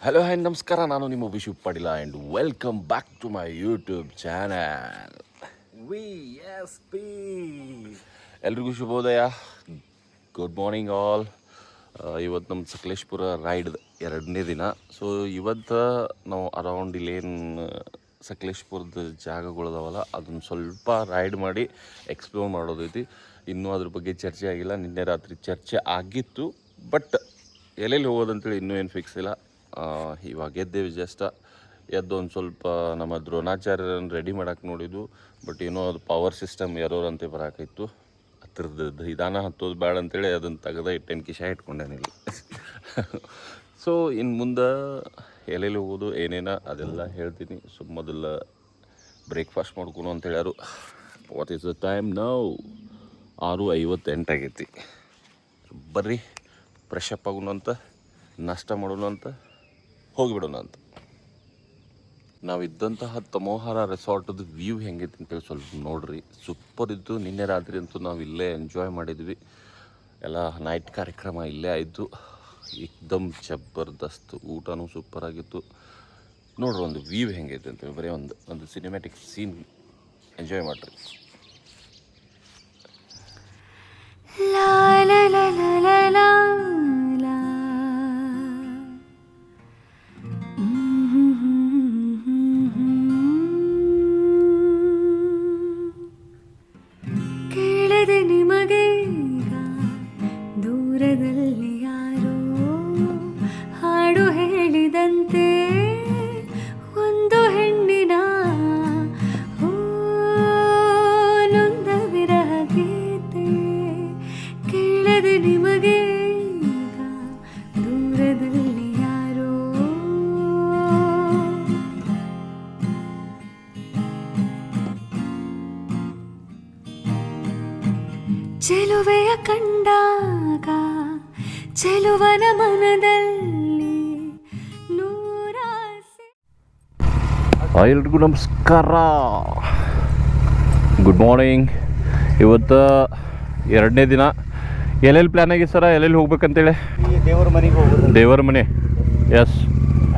Hello hi ನಮಸ್ಕಾರ, ನಾನು ನಿಮ್ಮ Vishu Patil and welcome back to my YouTube channel VSP. ಎಲ್ರಿಗೂ ಶುಭೋದಯ, ಗುಡ್ ಮಾರ್ನಿಂಗ್ ಆಲ್. ಇವತ್ತು ನಮ್ಮ ಸಕಲೇಶ್ಪುರ ರೈಡ್ 2ನೇ ದಿನ. ಸೊ ಇವತ್ತು ನಾವು ಅರೌಂಡ್ ಇಲ್ಲೇನು ಸಕಲೇಶ್ಪುರದ ಜಾಗಗಳದಾವಲ್ಲ ಅದನ್ನು ಸ್ವಲ್ಪ ರೈಡ್ ಮಾಡಿ ಎಕ್ಸ್ಪ್ಲೋರ್ ಮಾಡೋದೈತಿ. ಇನ್ನೂ ಅದ್ರ ಬಗ್ಗೆ ಚರ್ಚೆ ಆಗಿಲ್ಲ. ನಿನ್ನೆ ರಾತ್ರಿ ಚರ್ಚೆ ಆಗಿತ್ತು, ಬಟ್ ಎಲ್ಲೆಲ್ಲಿ ಹೋಗೋದಂತೇಳಿ ಇನ್ನೂ ಏನು ಫಿಕ್ಸ್ ಇಲ್ಲ. ಇವಾಗ ಎದ್ದೇವೆ ಜಸ್ಟ್. ಎದ್ದು ಒಂದು ಸ್ವಲ್ಪ ನಮ್ಮ ದ್ರೋಣಾಚಾರ್ಯರನ್ನು ರೆಡಿ ಮಾಡೋಕೆ ನೋಡಿದ್ದು, ಬಟ್ ಏನೋ ಅದು ಪವರ್ ಸಿಸ್ಟಮ್ ಎರರಂತೆ ಬರೋಕಿತ್ತು. ಹತ್ರದ್ದು ನಿಧಾನ ಹತ್ತೋದು ಬೇಡ ಅಂತೇಳಿ ಅದನ್ನು ತೆಗೆದ ಇಟ್ಟೇನು ಕಿಶ ಇಟ್ಕೊಂಡೇನಿಲ್ಲ. ಸೊ ಇನ್ನು ಮುಂದೆ ಎಲ್ಲೆಲ್ಲಿ ಹೋಗೋದು ಏನೇನ ಅದೆಲ್ಲ ಹೇಳ್ತೀನಿ. ಸೊ ಮೊದಲು ಬ್ರೇಕ್ಫಾಸ್ಟ್ ಮಾಡ್ಕೊಳು ಅಂತ ಹೇಳ್ಯಾರು. What is the time now? 6:58 ಆಗೈತಿ. ಬರ್ರಿ ಫ್ರೆಶ್ ಅಪ್ ಆಗೋಣ ಅಂತ, ನಾಷ್ಟ ಮಾಡೋಣ ಅಂತ, ಹೋಗಿಬಿಡೋಣ ಅಂತ. ನಾವಿದ್ದಂತಹ ತಮೋಹಾರ ರೆಸಾರ್ಟದ ವ್ಯೂ ಹೆಂಗೈತಿ ಅಂತೇಳಿ ಸ್ವಲ್ಪ ನೋಡ್ರಿ. ಸೂಪರ್ ಇತ್ತು. ನಿನ್ನೆ ರಾತ್ರಿ ಅಂತೂ ನಾವು ಇಲ್ಲೇ ಎಂಜಾಯ್ ಮಾಡಿದ್ವಿ. ಎಲ್ಲ ನೈಟ್ ಕಾರ್ಯಕ್ರಮ ಇಲ್ಲೇ ಆಯಿತು. ಏಕ್ದಮ್ ಜಬರ್ದಸ್ತ್. ಊಟನೂ ಸೂಪರ್ ಆಗಿತ್ತು. ನೋಡ್ರಿ ಒಂದು ವ್ಯೂ ಹೆಂಗೈತೆ ಅಂತೇಳಿ, ಬರೀ ಒಂದು ಸಿನಿಮ್ಯಾಟಿಕ್ ಸೀನ್ ಎಂಜಾಯ್ ಮಾಡಿರಿ. ದೂರದಲ್ಲಿ ಯಾರೋ ಹಾಡು ಹೇಳಿದಂತೆ ಒಂದು ಹೆಣ್ಣಿನ ನೊಂದ ವಿರಹ ಗೀತೆ ಕೇಳದೆ ನಿಮಗೆ ದೂರದಲ್ಲಿ ಯಾರೋ. ಚೆಲುವೆಯ ಕಂಡಾಗ ಚೆಲುವನ ಮನದಲ್ಲಿ ನೂರಾಸೆ. ಎಲ್ರಿಗೂ ನಮಸ್ಕಾರ, ಗುಡ್ ಮಾರ್ನಿಂಗ್. ಇವತ್ತು 2ನೇ ದಿನ. ಎಲ್ಲೆಲ್ಲಿ ಪ್ಲ್ಯಾನ್ ಆಗಿ ಸರ? ಎಲ್ಲೆಲ್ಲಿ ಹೋಗ್ಬೇಕಂತೇಳಿ? ದೇವ್ರ ಮನೆಗೆ ಹೋಗೋದು. ದೇವರ ಮನೆ? ಎಸ್,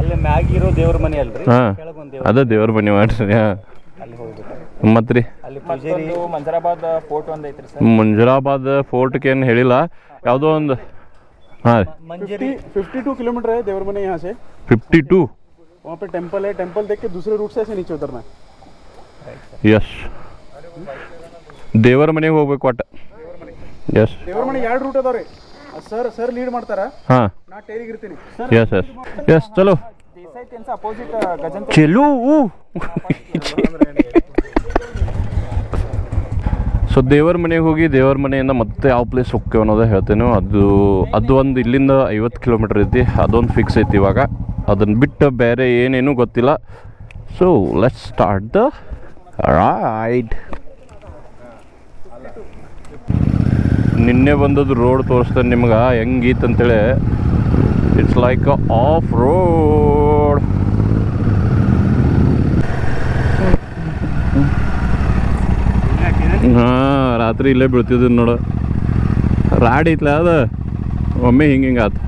ಅಲ್ಲಿ ಮ್ಯಾಗಿರೋ ದೇವ್ರ ಮನೆ ಅಲ್ರಿ? ಹಾಂ, ಅದೇ ದೇವ್ರ ಮನೆ ಮಾಡ್ರಿ. ಹಾಂ, ಅಲ್ಲಿ ಹೋಗ್ಬೇಕು. ಮತ್ತು ರೀ ಅಲ್ಲಿ ಪೂಜಾರಿ ಮಂಜರಾಬಾದ್ ಫೋರ್ಟ್ ಒಂದು ಐತ್ರಿ ಸರ್. ಮುಂಜರಾಬಾದ್ ಫೋರ್ಟ್ಗೆ ಏನು ಹೇಳಿಲ್ಲ, ಯಾವುದೋ ಒಂದು. हाँ, मंजरी 52 किलोमीटर है देवर मने यहाँ से. 52. वहाँ पे टेंपल है. टेंपल देख के दूसरे रूट से ऐसे नीचे उतरना है. यस, ದೇವರ ಮನೆಗೆ ಹೋಗ್ಬೇಕು ಒಟ್ಟು. ಎಸ್, ದೇವರ ಮನೆ 2 ರೂಟ್ ಅದಾವ್ರಿ. ಸರ್ ಲೀಡ್ ಮಾಡ್ತಾರ. ಹಾಂ, ನಾ ಟೇರಿಗೆ ಇರ್ತೀನಿ. Yes yes yes. ಚಲೋ ದೇಸಾಯಿ ತೆನ್ಸ ಅಪೋಸಿಟ್ ಗಜಂತ. ಚಲೋ. ಸೊ ದೇವರ ಮನೆಗೆ ಹೋಗಿ ದೇವರ ಮನೆಯಿಂದ ಮತ್ತೆ ಯಾವ ಪ್ಲೇಸ್ ಹೋಗ್ತೇವೆ ಅನ್ನೋದೇ ಹೇಳ್ತೇನೆ. ಅದು ಒಂದು ಇಲ್ಲಿಂದ 50 ಕಿಲೋಮೀಟ್ರ್ ಐತಿ. ಅದೊಂದು ಫಿಕ್ಸ್ ಐತಿ. ಇವಾಗ ಅದನ್ನು ಬಿಟ್ಟು ಬೇರೆ ಏನೇನೂ ಗೊತ್ತಿಲ್ಲ. So let's start the ride. ನಿನ್ನೆ ಬಂದದ್ದು ರೋಡ್ ತೋರಿಸ್ತೇನೆ ನಿಮ್ಗೆ ಹೆಂಗೀತ್ ಅಂತೇಳಿ. It's like off road. ಹಾಂ, ರಾತ್ರಿ ಇಲ್ಲೇ ಬೀಳ್ತಿದ್ದು ನೋಡು. ರಾಡ್ ಐತ್ಲ ಅದು, ಒಮ್ಮೆ ಹಿಂಗೆ ಆತು.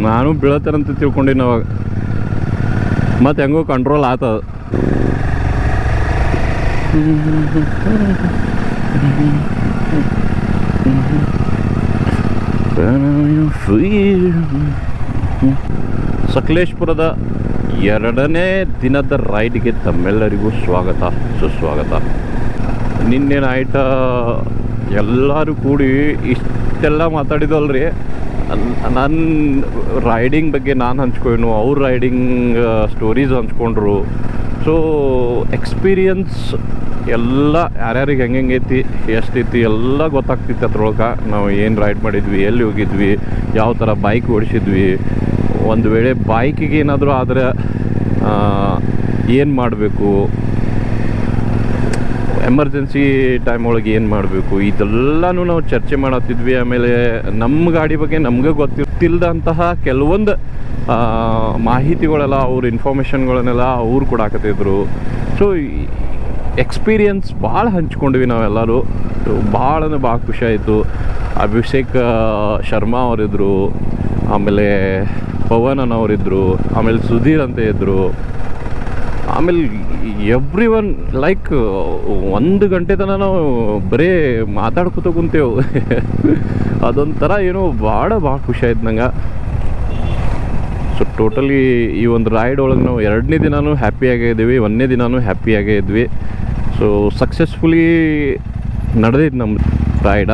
ನಾನು ಬೀಳತ್ತಾರಂತ ತಿಳ್ಕೊಂಡಿನಿ ಅವಾಗ. ಮತ್ತು ಹೆಂಗೋ ಕಂಟ್ರೋಲ್ ಆತದ. ಸಕಲೇಶ್ಪುರದ 2ನೇ ದಿನದ ರೈಡ್ಗೆ ತಮ್ಮೆಲ್ಲರಿಗೂ ಸ್ವಾಗತ, ಸುಸ್ವಾಗತ. ನಿನ್ನೆ ನೈಟ್ ಎಲ್ಲರೂ ಕೂಡಿ ಇಷ್ಟೆಲ್ಲ ಮಾತಾಡಿದಲ್ರಿ. ನನ್ನ ರೈಡಿಂಗ್ ಬಗ್ಗೆ ನಾನು ಹಂಚ್ಕೊಂಡ್ನು, ಅವ್ರ ರೈಡಿಂಗ್ ಸ್ಟೋರೀಸ್ ಹಂಚ್ಕೊಂಡ್ರು. ಸೊ ಎಕ್ಸ್ಪೀರಿಯನ್ಸ್ ಎಲ್ಲ ಯಾರ್ಯಾರಿಗೆ ಹೆಂಗೈತಿ, ಎಷ್ಟೈತಿ ಎಲ್ಲ ಗೊತ್ತಾಗ್ತಿತ್ತು ಅದ್ರೊಳಗೆ. ನಾವು ಏನು ರೈಡ್ ಮಾಡಿದ್ವಿ, ಎಲ್ಲಿ ಹೋಗಿದ್ವಿ, ಯಾವ ಥರ ಬೈಕ್ ಓಡಿಸಿದ್ವಿ, ಒಂದು ವೇಳೆ ಬೈಕಿಗೆ ಏನಾದರೂ ಆದರೆ ಏನು ಮಾಡಬೇಕು, ಎಮರ್ಜೆನ್ಸಿ ಟೈಮ್ ಒಳಗೆ ಏನು ಮಾಡಬೇಕು, ಇದೆಲ್ಲನೂ ನಾವು ಚರ್ಚೆ ಮಾಡತ್ತಿದ್ವಿ. ಆಮೇಲೆ ನಮ್ಮ ಗಾಡಿ ಬಗ್ಗೆ ನಮ್ಗೆ ಗೊತ್ತಿಲ್ಲದಂತಹ ಕೆಲವೊಂದು ಮಾಹಿತಿಗಳೆಲ್ಲ, ಅವ್ರ ಇನ್ಫಾರ್ಮೇಷನ್ಗಳನ್ನೆಲ್ಲ ಅವ್ರು ಕೊಡಾಕತ್ತಿದ್ರು. ಸೊ ಎಕ್ಸ್ಪೀರಿಯನ್ಸ್ ಭಾಳ ಹಂಚ್ಕೊಂಡ್ವಿ ನಾವೆಲ್ಲರೂ. ಭಾಳ ಅಂದ್ರೆ ಭಾಳ ಖುಷಿ ಆಯಿತು. ಅಭಿಷೇಕ್ ಶರ್ಮಾ ಅವರಿದ್ದರು, ಆಮೇಲೆ ಪವನ್ ಅನ್ನೋರಿದ್ದರು, ಆಮೇಲೆ ಸುಧೀರ್ ಅಂತ ಇದ್ದರು, ಆಮೇಲೆ ಎವ್ರಿ ಒನ್ ಲೈಕ್ 1 ಗಂಟೆ ತನಕ ನಾವು ಬರೀ ಮಾತಾಡ್ಕೊತ ಕುಂತೇವು. ಅದೊಂಥರ ಏನೋ ಭಾಳ ಖುಷಿ ಆಯ್ತು ನಂಗೆ. ಸೊ ಟೋಟಲಿ ಈ ಒಂದು ರೈಡ್ ಒಳಗೆ ನಾವು 2ನೇ ದಿನವೂ ಹ್ಯಾಪಿಯಾಗೇ ಇದ್ದೀವಿ, 1ನೇ ದಿನವೂ ಹ್ಯಾಪಿಯಾಗೇ ಇದ್ವಿ. ಸೊ ಸಕ್ಸಸ್ಫುಲಿ ನಡೆದೈತೆ ನಮ್ಮ ರೈಡ.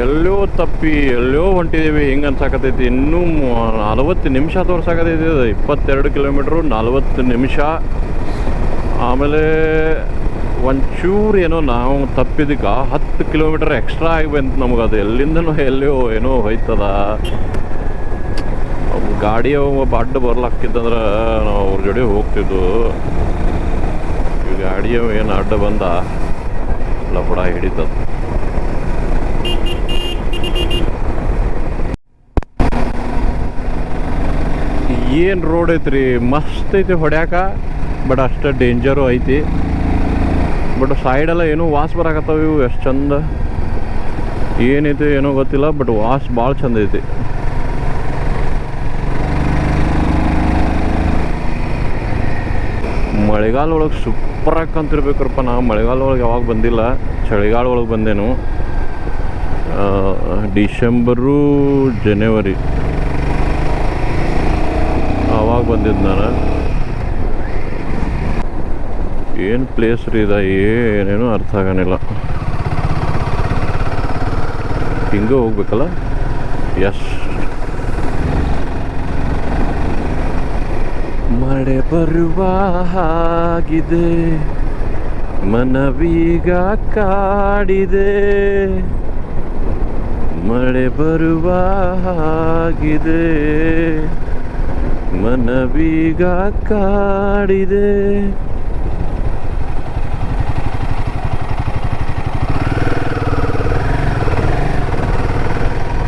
ಎಲ್ಲೋ ತಪ್ಪಿ ಎಲ್ಲೋ ಹೊಂಟಿದ್ದೀವಿ ಹಿಂಗೆ ಅನ್ಸಾಕತ್ತೈತಿ. ಇನ್ನೂ 40 ನಿಮಿಷ ತೋರ್ಸಾಕತ್ತೈತಿ. 22 ಕಿಲೋಮೀಟ್ರು 40 ನಿಮಿಷ. ಆಮೇಲೆ ಒಂಚೂರು ಏನೋ ನಾವು ತಪ್ಪಿದ್ದಕ್ಕೆ 10 ಕಿಲೋಮೀಟರ್ ಎಕ್ಸ್ಟ್ರಾ ಆಗಿ ಬಂತು ನಮಗೆ. ಅದು ಎಲ್ಲಿಂದನೋ ಎಲ್ಲೋ ಏನೋ ಹೋಯ್ತದ. ಗಾಡಿ ಅಡ್ಡ ಬರ್ಲಾಕಿತ್ತಂದ್ರೆ ನಾವು ಅವ್ರ ಜೋಡಿ ಹೋಗ್ತಿದ್ದು. ಈ ಗಾಡಿಯವ ಏನು ಅಡ್ಡ ಬಂದ ಲಪಡ ಹಿಡಿತದ. ಏನು ರೋಡ್ ಐತ್ರಿ, ಮಸ್ತ್ ಐತಿ ಹೊಡ್ಯಾಕ. ಬಟ್ ಅಷ್ಟು ಡೇಂಜರು ಐತಿ. ಬಟ್ ಸೈಡೆಲ್ಲ ಏನೋ ವಾಸ್ ಬರಾಕತ್ತಾವ. ಇವು ಎಷ್ಟು ಚಂದ ಏನೈತಿ ಏನೋ ಗೊತ್ತಿಲ್ಲ, ಬಟ್ ವಾಸ್ ಭಾಳ ಚಂದ ಐತಿ. ಮಳೆಗಾಲ ಒಳಗೆ ಸೂಪರಾಗಿ ಕಂತಿರ್ಬೇಕ್ರಪ್ಪ. ನಾವು ಮಳೆಗಾಲ ಒಳಗೆ ಯಾವಾಗ ಬಂದಿಲ್ಲ, ಚಳಿಗಾಲ ಒಳಗೆ ಬಂದೇನು. ಡಿಸೆಂಬರು ಜನವರಿ ಆವಾಗ ಬಂದಿದ್ದು ನಾನು. ಏನು ಪ್ಲೇಸ್ ರೀ ಇದು, ಏನೇನೋ ಅರ್ಥ ಆಗನಿಲ್ಲ. ಹಿಂಗೆ ಹೋಗ್ಬೇಕಲ್ಲ. ಎಸ್, ಮಳೆ ಬರುವ ಹಾಗಿದೆ, ಮನವೀಗ ಕಾಡಿದೆ. ಮಳೆ ಬರುವ ಹಾಗಿದೆ, ಮನವೀಗ ಕಾಡಿದೆ.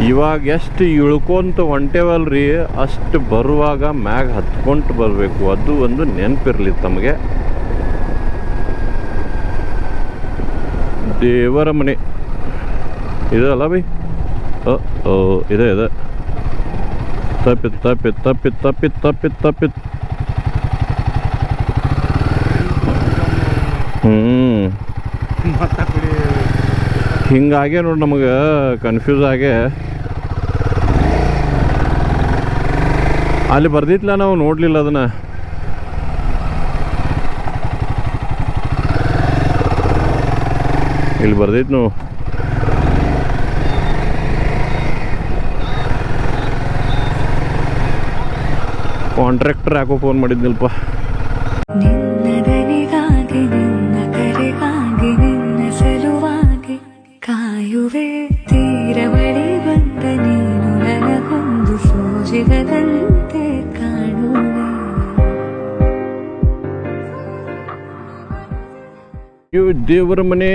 ಇವಾಗ ಎಷ್ಟು ಇಳ್ಕೊಂತ ಹೊಂಟೇವಲ್ರಿ, ಅಷ್ಟು ಬರುವಾಗ ಮ್ಯಾಗ ಹತ್ಕೊಂತ ಬರಬೇಕು. ಅದು ಒಂದು ನೆನಪಿರಲಿ ತಮಗೆ. ದೇವರ ಮನೆ ಇದಲ್ಲ ಬೈ. ಇದೆ ತಪ್ಪಿತ್ತು ತಪ್ಪಿತ್ತು ತಪ್ಪಿತ್ತು ತಪ್ಪಿತ್ತು ತಪ್ಪಿತ್ತು ತಪ್ಪಿತ್ತು. ಹಿಂಗಾಗೆ ನೋಡಿ ನಮಗೆ ಕನ್ಫ್ಯೂಸ್ ಆಗೇ. ಅಲ್ಲಿ ಬರ್ದಿತ್ತಲ್ಲ, ನಾವು ನೋಡಲಿಲ್ಲ ಅದನ್ನು. ಇಲ್ಲಿ ಬರ್ದೈತಿ ನಾವು. ಕಾಂಟ್ರಾಕ್ಟರ್ ಯಾಕೋ ಫೋನ್ ಮಾಡಿದ್ನಲ್ಪ. ನಿನ್ನದನಿಗಾಗಿ ನಿನ್ನ ಕರೆಗಾಗಿ ನಿನ್ನ ಸಲುವಾಗಿ ಕಾಯುವೆ. ತೀರ ಬಳಿ ಬಂದ ನೀನು ನನಗೊಂದು ಸೋಜಿಗದಂತೆ ಕಾಣುವೆ. ಇವು ದೇವರ ಮನೆ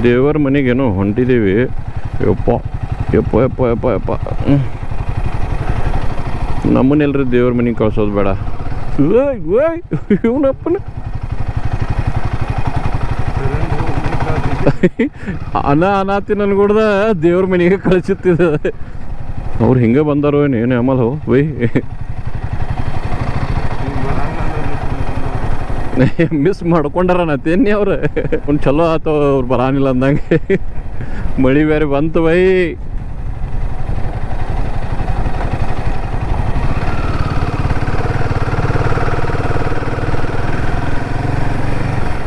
ದೇವರ ಮನೆಗೇನೋ ಹೊಂಟಿದ್ದೀವಿ. ಯಪ್ಪ ಯಪ್ಪ ಯಪ್ಪ ಯಪ್ಪ ಯಪ್ಪ. ನಮ್ಮನ್ನೆಲ್ಲರೂ ದೇವ್ರ ಮನೆಗೆ ಕಳ್ಸೋದು ಬೇಡ. ಇವನಪ್ಪನ ಅನಾತಿ ನನ್ಗೊಡ್ದ ದೇವ್ರ ಮನೆಗೆ ಕಳಿಸುತ್ತಿದ್ದ. ಅವ್ರು ಹಿಂಗೆ ಬಂದಾರೋ ಏನು ಆಮಲ್ ಬೈ. ಮಿಸ್ ಮಾಡ್ಕೊಂಡಾರ ನತ್ತೇನಿ ಅವ್ರು. ಒಂದು ಚಲೋ ಆತವ ಅವ್ರು ಬರಾನಿಲ್ಲ ಅಂದಂಗೆ. ಮಳೆ ಬೇರೆ ಬಂತು ಬೈ.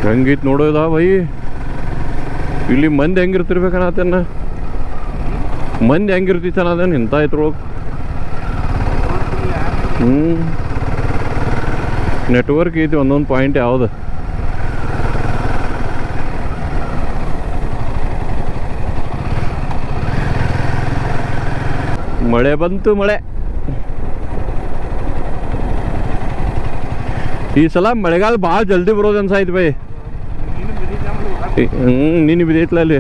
ಹೆಂಗಿತ್ತು ನೋಡೋದ ಬೈ. ಇಲ್ಲಿ ಮಂದಿ ಹೆಂಗಿರ್ತಿರ್ಬೇಕನ್ನತೇನ, ಮಂದಿ ಹೆಂಗಿರ್ತಿತ್ತನ್ನದೇನು ಇಂಥ ಇದ್ರೊಳಗೆ. ನೆಟ್ವರ್ಕ್ ಐತಿ ಒಂದೊಂದು ಪಾಯಿಂಟ್ ಯಾವ್ದು. ಮಳೆ ಬಂತು ಮಳೆ. ಈ ಸಲ ಮಳೆಗಾಲ ಭಾಳ ಜಲ್ದಿ ಬರೋದು ಅನ್ಸಾಯ್ತು ಬೈ. ನೀನು ಬಿದ್ದೈತ್ಲ ಅಲ್ಲಿ.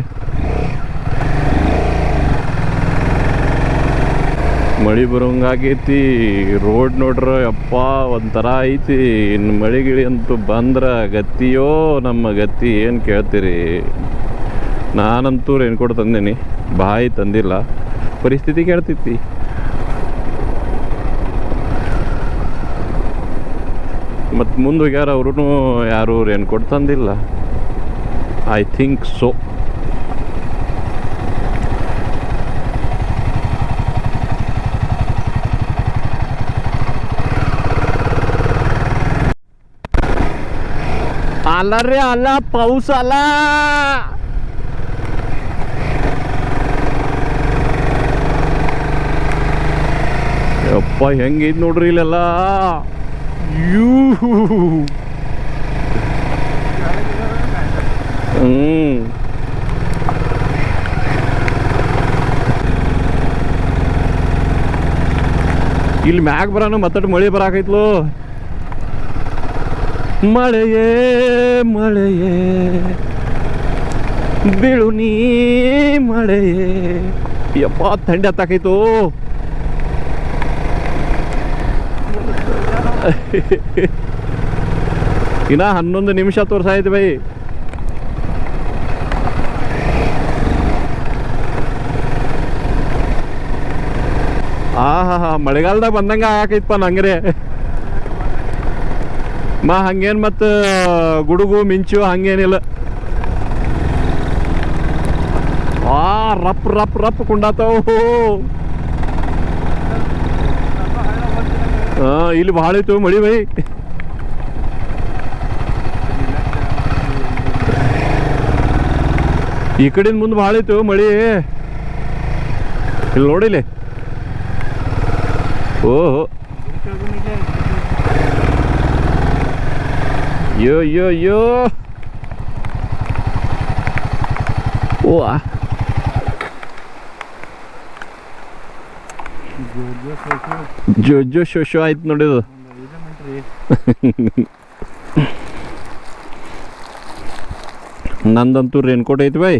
ಮಳೆ ಬರೋಂಗಾಗೈತಿ. ರೋಡ್ ನೋಡ್ರ ಯಪ್ಪ ಒಂಥರ ಐತಿ. ಇನ್ನು ಮಳೆ ಗಿಳಿ ಅಂತೂ ಬಂದ್ರೆ ಗತಿಯೋ ನಮ್ಮ ಗತಿ ಏನು ಕೇಳ್ತೀರಿ. ನಾನಂತೂ ರೇನ್ಕೋಟ್ ತಂದೇನಿ, ಬಾಯಿ ತಂದಿಲ್ಲ. ಪರಿಸ್ಥಿತಿ ಕೇಳ್ತೈತಿ. ಮತ್ತು ಮುಂದೆ ಹೋಗ್ಯಾರ ಅವ್ರೂ ಯಾರು ರೇನ್ಕೋಟ್ ತಂದಿಲ್ಲ. I think so. आला रे आला, पाऊस आला. ಯಪ್ಪ ಹೆಂಗೈತಿ ನೋಡ್ರಿ ಇಲ್ಲೆಲ್ಲ. ಇಲ್ಲಿ ಮ್ಯಾಗ ಬರಾನು ಮತ್ತಟ್ಟು ಮಳೆ ಬರಾಕೈತ್ಲು. ಮಳೆಯೇ ಮಳೆಯೇ ಬೀಳು ನೀ ಮಳೆಯೇ. ಯಪ್ಪ ಥಂಡಿ ಹತ್ತಾಕೈತು. ಇನ್ನ 11 ನಿಮಿಷ ತೋರ್ಸಾಯ್ತು ಬೈ. ಹಾ ಮಳೆಗಾಲದಾಗ ಬಂದಂಗ ಆಕೈತಪ್ಪ ನಂಗ್ರೆ. ಹಂಗೇನು ಮತ್ತು ಗುಡುಗು ಮಿಂಚು ಹಂಗೇನಿಲ್ಲ. ರಪ್ ರಪ್ ರಪ್ ಕುಂಡಾತಾವು. ಇಲ್ಲಿ ಭಾಳ ಐತು ಮಳಿ ಬೈ. ಈ ಕಡೆಯಿಂದ ಮುಂದೆ ಭಾಳ ಐತು ಮಳಿ. ಇಲ್ಲಿ ನೋಡಿಲಿ. ಓಹೋ ಯೋ ಯೋ ಯೋ. ಓ ಜೋ ಶೋ ಶೋ ಆಯ್ತು ನೋಡಿದು. ನಂದಂತೂ ರೇನ್ಕೋಟ್ ಐತಿ by.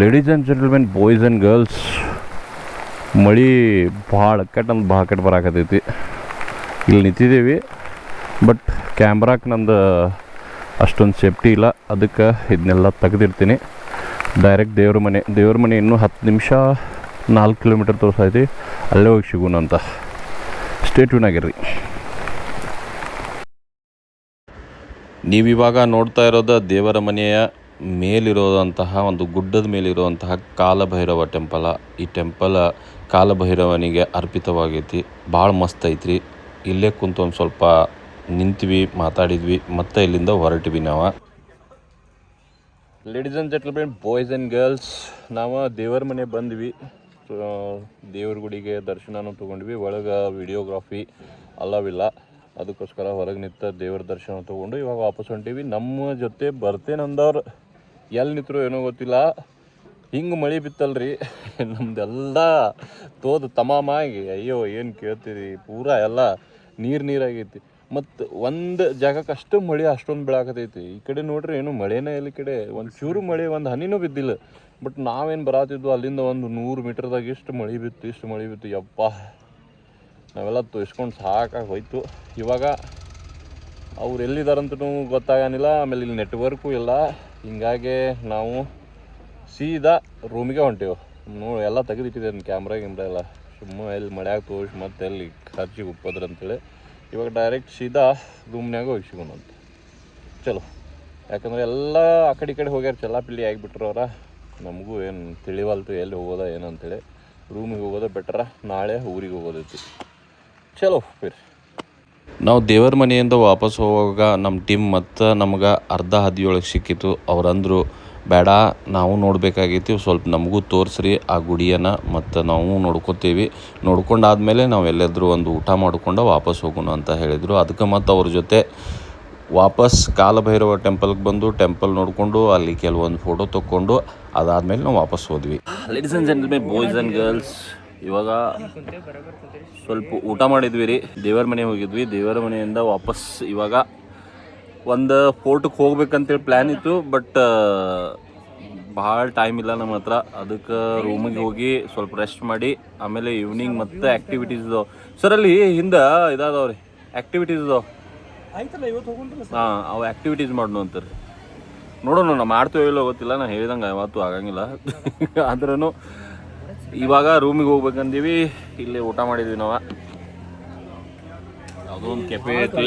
Ladies and gentlemen, boys and girls, ಮಳೆ ಭಾಳ ಕೆಟ್ಟ ಬರಾಕತೈತಿ. ಇಲ್ಲಿ ನಿಂತಿದ್ದೀವಿ, ಬಟ್ ಕ್ಯಾಮ್ರಾಕ್ಕೆ ನಂದು ಅಷ್ಟೊಂದು ಸೇಫ್ಟಿ ಇಲ್ಲ. ಅದಕ್ಕೆ ಇದನ್ನೆಲ್ಲ ತೆಗೆದಿರ್ತೀನಿ. ಡೈರೆಕ್ಟ್ ದೇವ್ರ ಮನೆ ಇನ್ನೂ 10 ನಿಮಿಷ 4 ಕಿಲೋಮೀಟರ್ ತೋರಿಸೈತಿ. ಅಲ್ಲೇ ಹೋಗಿ ಸಿಗೋಣ ಅಂತ. Stay tune ಆಗಿರ್ರಿ. ನೀವಿವಾಗ ನೋಡ್ತಾ ಇರೋದು ದೇವರ ಮನೆಯ ಮೇಲಿರೋದಂತಹ ಒಂದು ಗುಡ್ಡದ ಮೇಲಿರುವಂತಹ ಕಾಲಭೈರವ ಟೆಂಪಲ. ಈ ಟೆಂಪಲ್ ಕಾಲಭೈರವನಿಗೆ ಅರ್ಪಿತವಾಗೈತಿ. ಭಾಳ ಮಸ್ತ್ ಐತ್ರಿ. ಇಲ್ಲೇ ಕುಂತು ಒಂದು ಸ್ವಲ್ಪ ನಿಂತ್ವಿ, ಮಾತಾಡಿದ್ವಿ, ಮತ್ತೆ ಇಲ್ಲಿಂದ ಹೊರಟಿವಿ ನಾವು. Ladies and gentlemen, boys and girls, ನಾವು ದೇವರ ಮನೆ ಬಂದ್ವಿ. ದೇವ್ರ ಗುಡಿಗೆ ದರ್ಶನನೂ ತೊಗೊಂಡ್ವಿ. ಒಳಗೆ ವಿಡಿಯೋಗ್ರಾಫಿ ಅಲ್ಲವಿಲ್ಲ, ಅದಕ್ಕೋಸ್ಕರ ಹೊರಗೆ ನಿಂತ ದೇವ್ರ ದರ್ಶನ ತೊಗೊಂಡು ಇವಾಗ ವಾಪಸ್ ಹೊಂಟೀವಿ. ನಮ್ಮ ಜೊತೆ ಬರ್ತೇನಂದವ್ರು ಎಲ್ಲಿ ನಿಂತರು ಏನೋ ಗೊತ್ತಿಲ್ಲ. ಹಿಂಗೆ ಮಳೆ ಬಿತ್ತಲ್ರಿ, ನಮ್ದೆಲ್ಲ ತೋದು ತಮಾಮಾಗಿ. ಅಯ್ಯೋ ಏನು ಕೇಳ್ತೀರಿ, ಪೂರಾ ಎಲ್ಲ ನೀರಾಗೈತಿ. ಮತ್ತು ಒಂದು ಜಾಗಕ್ಕೆ ಅಷ್ಟು ಮಳೆ ಅಷ್ಟೊಂದು ಬೀಳಾಕತೈತಿ. ಈ ಕಡೆ ನೋಡ್ರಿ ಏನು ಮಳೆನೇ ಇಲ್ಲ. ಈ ಕಡೆ ಒಂದು ಚೂರು ಮಳೆ, ಒಂದು ಹನಿನೂ ಬಿದ್ದಿಲ್ಲ. ಬಟ್ ನಾವೇನು ಬರಾತಿದ್ವು ಅಲ್ಲಿಂದ ಒಂದು 100 ಮೀಟರ್ದಾಗ ಇಷ್ಟು ಮಳೆ ಬಿತ್ತು. ಯಪ್ಪ, ನಾವೆಲ್ಲ ತೋರಿಸ್ಕೊಂಡು ಸಾಕಾಗಿ ಹೋಯ್ತು. ಇವಾಗ ಅವ್ರು ಎಲ್ಲಿದ್ದಾರಂತೂ ಗೊತ್ತಾಗನಿಲ್ಲ. ಆಮೇಲೆ ಇಲ್ಲಿ ನೆಟ್ವರ್ಕು ಇಲ್ಲ. ಹಿಂಗಾಗಿ ನಾವು ಸೀದಾ ರೂಮಿಗೆ ಹೊಂಟೇವು. ಎಲ್ಲ ತೆಗೆದಿಟ್ಟಿದ್ದೇನೆ, ಕ್ಯಾಮ್ರಾ ಎಲ್ಲ. ಸುಮ್ಮನೆ ಎಲ್ಲಿ ಮಳೆಯಾಗ ತೋರಿಸಿ ಮತ್ತೆ ಎಲ್ಲಿ ಖರ್ಚಿಗೆ ಉಪ್ಪದ್ರಂತೇಳಿ ಇವಾಗ ಡೈರೆಕ್ಟ್ ಸೀದಾ ರೂಮ್ನಾಗ ಹೋಗಿ ಸಿಗೋಣ ಅಂತ. ಚಲೋ, ಯಾಕಂದರೆ ಎಲ್ಲ ಆ ಕಡೆ ಹೋಗ್ಯಾರ, ಚೆಲ್ಲಾಪಿಲ್ಲಿ ಆಗಿಬಿಟ್ರು ಅವರ. ನಮಗೂ ಏನು ತಿಳಿವಲ್ತು ಎಲ್ಲಿ ಹೋಗೋದ ಏನಂತೇಳಿ. ರೂಮಿಗೆ ಹೋಗೋದು ಬೆಟ್ರ, ನಾಳೆ ಊರಿಗೆ ಹೋಗೋದೈತಿ. ಚಲೋ ಫಿರ್ ನಾವು ದೇವರ ಮನೆಯಿಂದ ವಾಪಸ್ ಹೋಗುವಾಗ ನಮ್ಮ ಟೀಮ್ ಮತ್ತು ನಮ್ಗೆ ಅರ್ಧ ಹಾದಿಯೊಳಗೆ ಸಿಕ್ಕಿತ್ತು. ಅವ್ರಂದರು ಬೇಡ, ನಾವು ನೋಡಬೇಕಾಗೈತಿ, ಸ್ವಲ್ಪ ನಮಗೂ ತೋರಿಸ್ರಿ ಆ ಗುಡಿಯನ್ನು, ಮತ್ತು ನಾವು ನೋಡ್ಕೋತೀವಿ. ನೋಡ್ಕೊಂಡಾದ್ಮೇಲೆ ನಾವು ಎಲ್ಲಾದರೂ ಒಂದು ಊಟ ಮಾಡ್ಕೊಂಡು ವಾಪಸ್ ಹೋಗೋಣ ಅಂತ ಹೇಳಿದರು. ಅದಕ್ಕೆ ಮತ್ತು ಅವ್ರ ಜೊತೆ ವಾಪಸ್ ಕಾಲಭೈರವ ಟೆಂಪಲ್ಗೆ ಬಂದು ಟೆಂಪಲ್ ನೋಡಿಕೊಂಡು ಅಲ್ಲಿ ಕೆಲವೊಂದು ಫೋಟೋ ತೊಗೊಂಡು ಅದಾದಮೇಲೆ ನಾವು ವಾಪಸ್ ಹೋದ್ವಿ. Ladies and gentlemen, boys and girls, ಇವಾಗ ಸ್ವಲ್ಪ ಊಟ ಮಾಡಿದ್ವಿ ರೀ. ದೇವರ ಮನೆ ಹೋಗಿದ್ವಿ. ದೇವರ ಮನೆಯಿಂದ ವಾಪಸ್ ಇವಾಗ ಒಂದು ಫೋರ್ಟ್ಗೆ ಹೋಗ್ಬೇಕಂತೇಳಿ ಪ್ಲ್ಯಾನ್ ಇತ್ತು, ಬಟ್ ಭಾಳ ಟೈಮ್ ಇಲ್ಲ ನಮ್ಮ ಹತ್ರ. ಅದಕ್ಕೆ ರೂಮಿಗೆ ಹೋಗಿ ಸ್ವಲ್ಪ ರೆಸ್ಟ್ ಮಾಡಿ ಆಮೇಲೆ ಈವ್ನಿಂಗ್ ಮತ್ತೆ ಆ್ಯಕ್ಟಿವಿಟೀಸ್ ಇದಾವೆ ಸರ್. ಅಲ್ಲಿ ಹಿಂದೆ ಇದಾದವ್ರಿ ಆ್ಯಕ್ಟಿವಿಟೀಸ್ ಇದಾವೆ. ಹಾಂ, ಅವು ಆ್ಯಕ್ಟಿವಿಟೀಸ್ ಮಾಡೋಣ ಅಂತಾರೆ. ನೋಡೋಣ, ನಾವು ಮಾಡ್ತೀವೋ ಇಲ್ಲೋ ಗೊತ್ತಿಲ್ಲ. ನಾನು ಹೇಳಿದಂಗೆ ಯಾವತ್ತೂ ಆಗಂಗಿಲ್ಲ. ಆದ್ರೂ ಇವಾಗ ರೂಮಿಗೆ ಹೋಗ್ಬೇಕಂದೀವಿ. ಇಲ್ಲಿ ಊಟ ಮಾಡಿದ್ವಿ ನಾವು. ಯಾವುದೋ ಒಂದು ಕೆಫೆ ಐತಿ,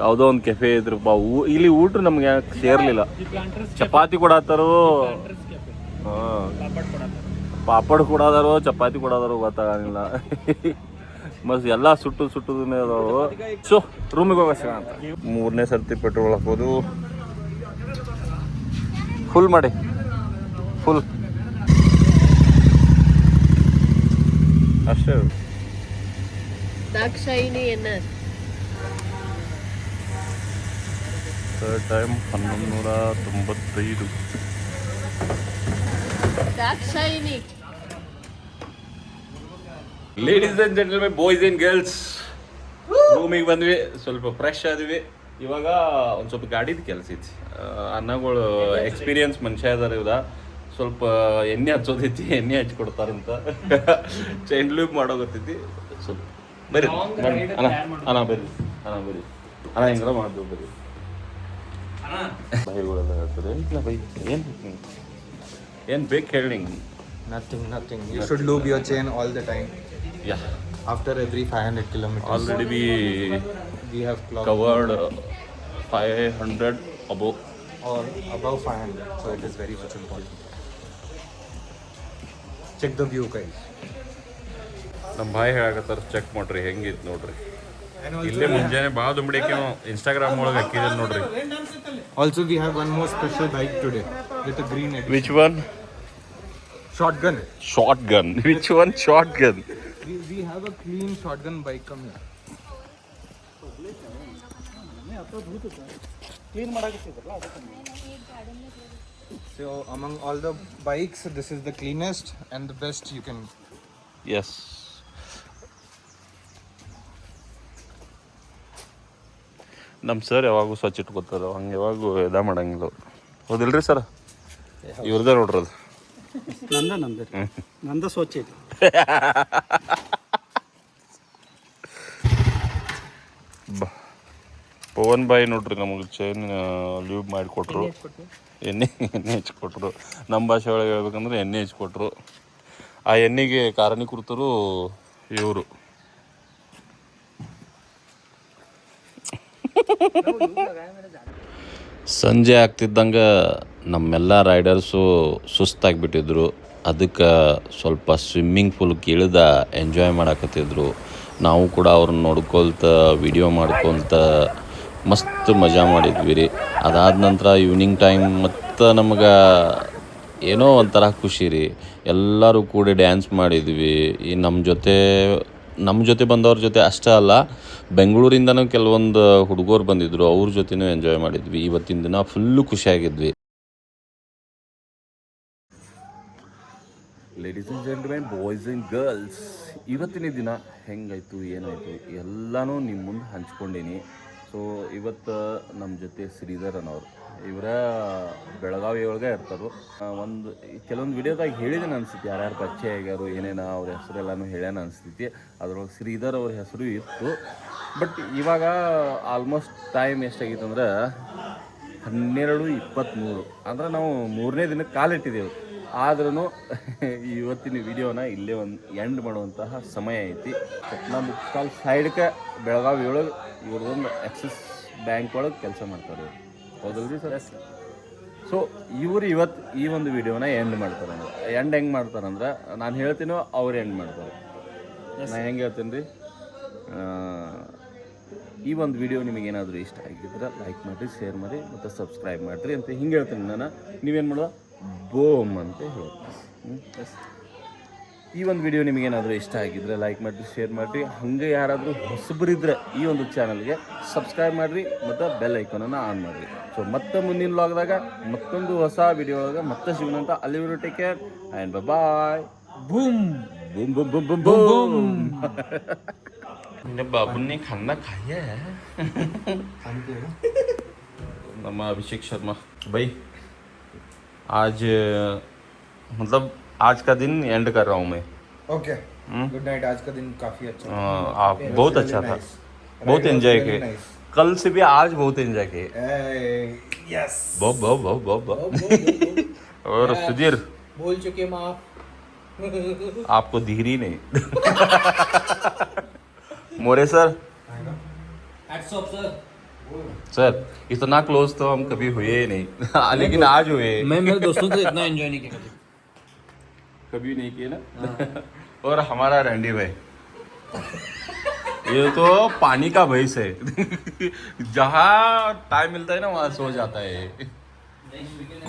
ಯಾವುದೋ ಒಂದು ಕೆಫೆ ಐತ್ರಪ್ಪ. ಇಲ್ಲಿ ಊಟ ನಮ್ಗೆ ಯಾಕೆ ಸೇರ್ಲಿಲ್ಲ. ಚಪಾತಿ ಕೊಡತ್ತಾರೋ, ಪಾಪಡ್ ಕೊಡೋದಾರೋ, ಚಪಾತಿ ಕೊಡೋದಾರೋ ಗೊತ್ತಾಗಂಗಿಲ್ಲ. ಮಸ್ತ್ ಎಲ್ಲ ಸುಟ್ಟುದನ್ನೇ ಅದಾವು. ಸೊ ರೂಮಿಗೆ ಹೋಗೋಣ ಅಂತ 3ನೇ ಸರ್ತಿ ಪೆಟ್ರೋಲ್ ಹಾಕೋದು. ಫುಲ್ ಮಾಡಿ, ಫುಲ್ ಅಷ್ಟೇ. Dakshayini third time 1195. Dakshayini. Ladies and gentlemen, boys and girls, ರೂಮಿಗೆ ಬಂದ್ವಿ. ಸ್ವಲ್ಪ ಫ್ರೆಶ್ ಆದ್ವಿ. ಇವಾಗ ಒಂದು ಸ್ವಲ್ಪ ಗಾಡಿದು ಕೆಲಸ ಐತಿ. ಅನ್ನಗಳು ಎಕ್ಸ್ಪೀರಿಯನ್ಸ್ ಮನುಷ್ಯ ಇದಾರೆ. ಇವ್ರ ಸ್ವಲ್ಪ ಎಣ್ಣೆ ಹಚ್ಚೋದೈತಿ, ಎಣ್ಣೆ ಹಚ್ಕೊಡ್ತಾರಂತ. Chain loop ಮಾಡೋಗತ್ತೈತಿ. ಸ್ವಲ್ಪ ಬರ್ರಿ ಅಣ್ಣ, ಅಣ್ಣ ಬರ್ರಿ, ಅಣ್ಣ ಬರ್ರಿ, ಅಣ್ಣ ಹಿಂಗೆಲ್ಲ ಮಾಡ್ದು ಬರ್ರಿ. ಬೈಗಳೆಲ್ಲ ಹೇಳ್ತಾರೆ. ಇಲ್ಲ ಬೈ, ಏನು ಬೇಕು ಹೇಳಿ ನಿಂಗೆ? Nothing. You should lube your chain all the time. Yeah. After every 500 kilometers. Already we have clocked covered 500 above. or above 500. So it is very much important. Check the view, guys. ನಮ್ಮ Bhai ಹೇಳಕತ್ತಾರ check ಮಾಡ್ರಿ ಹೆಂಗಿತ್ತು ನೋಡ್ರಿ. ಇಲ್ಲೇ ಮುಂಜಾನೆ ಭಾಳ ದುಂಬಡಿಕೆ Instagram ಒಳಗೆ ಹಾಕಿದ್ರು ನೋಡ್ರಿ. Also, we have one more special bike today with a green edition. Which one? Shotgun. Shotgun. Which one? Shotgun. We have a clean shotgun bike. Come here. So among all the bikes, this is the cleanest and the best you can. Yes. ನಮ್ಮ sir ಯಾವಾಗೂ ಸ್ವಚ್ಛ ಇಟ್ಕೋತಾರ, ಹಂಗೆ ಯಾವಾಗೂ ಇದ ಮಾಡಂಗಿಲ್ಲ. ಹೌದಿಲ್ರಿ sir? ಇವ್ರದೇ ನೋಡ್ರಿ ಅದು. ನಂದ ಸ್ವಚ್ಛ ಐತಿ. ಪವನ್ ಬಾಯಿ ನೋಡ್ರಿ ನಮಗೆ ಚೈನ್ ಲೂಬ್ ಮಾಡಿಕೊಟ್ರು, ಎಣ್ಣೆ ಹಚ್ಕೊಟ್ರು. ನಮ್ಮ ಭಾಷೆ ಒಳಗೆ ಹೇಳ್ಬೇಕಂದ್ರೆ ಎಣ್ಣೆ ಹಚ್ಕೊಟ್ರು. ಆ ಎಣ್ಣೆಗೆ ಕಾರಣೀಕೃತರು ಇವರು. ಸಂಜೆ ಆಗ್ತಿದ್ದಂಗೆ ನಮ್ಮೆಲ್ಲ ರೈಡರ್ಸು ಸುಸ್ತಾಗಿಬಿಟ್ಟಿದ್ರು. ಅದಕ್ಕೆ ಸ್ವಲ್ಪ ಸ್ವಿಮ್ಮಿಂಗ್ ಪೂಲ್ಗೆ ಇಳಿದ ಎಂಜಾಯ್ ಮಾಡಕತ್ತಿದ್ರು. ನಾವು ಕೂಡ ಅವ್ರನ್ನ ನೋಡ್ಕೊಳ್ತ ವಿಡಿಯೋ ಮಾಡ್ಕೊಳ್ತ ಮಸ್ತ್ ಮಜಾ ಮಾಡಿದ್ವಿ ರೀ. ಅದಾದ ನಂತರ ಈವ್ನಿಂಗ್ ಟೈಮ್ ಮತ್ತು ನಮ್ಗೆ ಏನೋ ಒಂಥರ ಖುಷಿ ರೀ. ಎಲ್ಲರೂ ಕೂಡ ಡ್ಯಾನ್ಸ್ ಮಾಡಿದ್ವಿ. ಈ ನಮ್ಮ ಜೊತೆ ಬಂದವ್ರ ಜೊತೆ ಅಷ್ಟೇ ಅಲ್ಲ, ಬೆಂಗಳೂರಿಂದನೂ ಕೆಲವೊಂದು ಹುಡುಗರು ಬಂದಿದ್ದರು, ಅವ್ರ ಜೊತೆನೂ ಎಂಜಾಯ್ ಮಾಡಿದ್ವಿ. ಇವತ್ತಿನ ದಿನ ಫುಲ್ಲು ಖುಷಿಯಾಗಿದ್ವಿ. Ladies and gentlemen, boys and girls, ಇವತ್ತಿನ ದಿನ ಹೆಂಗಾಯಿತು ಏನಾಯಿತು ಎಲ್ಲನೂ ನಿಮ್ಮ ಮುಂದೆ ಹಂಚ್ಕೊಂಡೀನಿ. ಸೊ ಇವತ್ತು ನಮ್ಮ ಜೊತೆ ಶ್ರೀಧರ್ ಅನ್ನೋರು, ಇವರ ಬೆಳಗಾವಿ ಒಳಗೆ ಇರ್ತಾರೆ. ಕೆಲವೊಂದು ವಿಡಿಯೋದಾಗ ಹೇಳಿದೇನು ಅನಿಸ್ತೈತಿ, ಯಾರ್ಯಾರು ಪರಿಚಯ ಆಗ್ಯಾರು ಏನೇನು ಅವ್ರ ಹೆಸರೆಲ್ಲನೂ ಹೇಳ್ಯಾನ ಅನಿಸ್ತೈತಿ. ಅದ್ರೊಳಗೆ ಶ್ರೀಧರ್ ಅವ್ರ ಹೆಸರು ಇತ್ತು. ಬಟ್ ಇವಾಗ ಆಲ್ಮೋಸ್ಟ್ ಟೈಮ್ ಎಷ್ಟಾಗಿತ್ತು ಅಂದ್ರೆ 12:23. ಅಂದ್ರೆ ನಾವು 3ನೇ ದಿನಕ್ಕೆ ಕಾಲಿಟ್ಟಿದ್ದೆವು. ಆದ್ರೂ ಇವತ್ತಿನ ವಿಡಿಯೋನ ಇಲ್ಲೇ ಒಂದು ಎಂಡ್ ಮಾಡುವಂತಹ ಸಮಯ ಐತಿ. ನಮ್ಮ ಬುಕ್ ಸ್ಟಾಲ್ ಸೈಡ್ಗೆ ಬೆಳಗಾವಿ ಒಳಗೆ ಇವ್ರದೊಂದು ಆಕ್ಸಿಸ್ ಬ್ಯಾಂಕ್ ಒಳಗೆ ಕೆಲಸ ಮಾಡ್ತಾರೆ. ಹೌದಲ್ರಿ ಸರ್? ಸೊ ಇವರು ಇವತ್ತು ಈ ಒಂದು ವಿಡಿಯೋನ ಎಂಡ್ ಮಾಡ್ತಾರೆ. ಎಂಡ್ ಹೆಂಗೆ ಮಾಡ್ತಾರಂದ್ರೆ, ನಾನು ಹೇಳ್ತೀನೋ ಅವ್ರು ಎಂಡ್ ಮಾಡ್ತಾರೆ. ನಾನು ಹೆಂಗೆ ಹೇಳ್ತೀನಿ ರೀ, ಈ ಒಂದು ವಿಡಿಯೋ ನಿಮಗೇನಾದರೂ ಇಷ್ಟ ಆಗಿದ್ರೆ ಲೈಕ್ ಮಾಡಿರಿ, ಶೇರ್ ಮಾಡಿ ಮತ್ತು ಸಬ್ಸ್ಕ್ರೈಬ್ ಮಾಡಿರಿ ಅಂತ ಹಿಂಗೆ ಹೇಳ್ತೀನಿ ನಾನು. ನೀವೇನು ಮಾಡುವ ಬೋಮ್ ಅಂತ ಹೇಳ್ತೀನಿ. ಈ ಒಂದು ವಿಡಿಯೋ ನಿಮಗೇನಾದರೂ ಇಷ್ಟ ಆಗಿದ್ರೆ ಲೈಕ್ ಮಾಡಿರಿ, ಶೇರ್ ಮಾಡಿರಿ. ಹಾಗೆ ಯಾರಾದರೂ ಹೊಸಬರಿದ್ದರೆ ಈ ಒಂದು ಚಾನಲ್ಗೆ ಸಬ್ಸ್ಕ್ರೈಬ್ ಮಾಡಿರಿ ಮತ್ತು ಬೆಲ್ ಐಕಾನನ್ನು ಆನ್ ಮಾಡಿರಿ. ಸೊ ಮತ್ತೆ ಮುಂದಿನ ವ್ಲಾಗ್ದಾಗ ಮತ್ತೊಂದು ಹೊಸ ವಿಡಿಯೋ ಒಳಗೆ ಮತ್ತೆ ಸಿಗೋಣಂತ. ಅಲ್ಲಿವರೆಗೂ take care and bye. Boom boom boom boom boom boom. मेरे बाबू ने खाना खाया है नमा अभिषेक शर्मा भाई आज मतलब आज का दिन एंड कर रहा हूँ मैं ओके गुड नाइट। आज का दिन काफी अच्छा था। आप बहुत अच्छा था बहुत एंजॉय किए कल से भी आज बहुत एंजॉय किए यस बहुत और सुधीर बोल चुके माफ। आपको धीरी नहीं मोरे सर सर इतना क्लोज तो हम कभी हुए ही नहीं लेकिन आज हुए मैं मेरे दोस्तों से इतना एंजॉय नहीं किया कभी नहीं किए ना और हमारा रैंडी भाई ये तो पानी का भैंस है जहाँ टाइम मिलता है ना वहाँ सो जाता है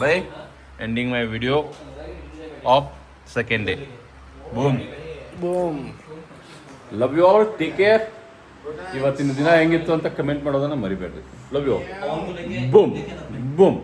भाई ending my video of second day boom boom love you all take care ಇವತ್ತಿನ ದಿನ ಹೆಂಗಿತ್ತು ಅಂತ ಕಮೆಂಟ್ ಮಾಡೋದನ್ನ ಮರಿಬೇಡ್ರಿ ಲವ್ ಯು ಬೂಮ್ ಬೂಮ್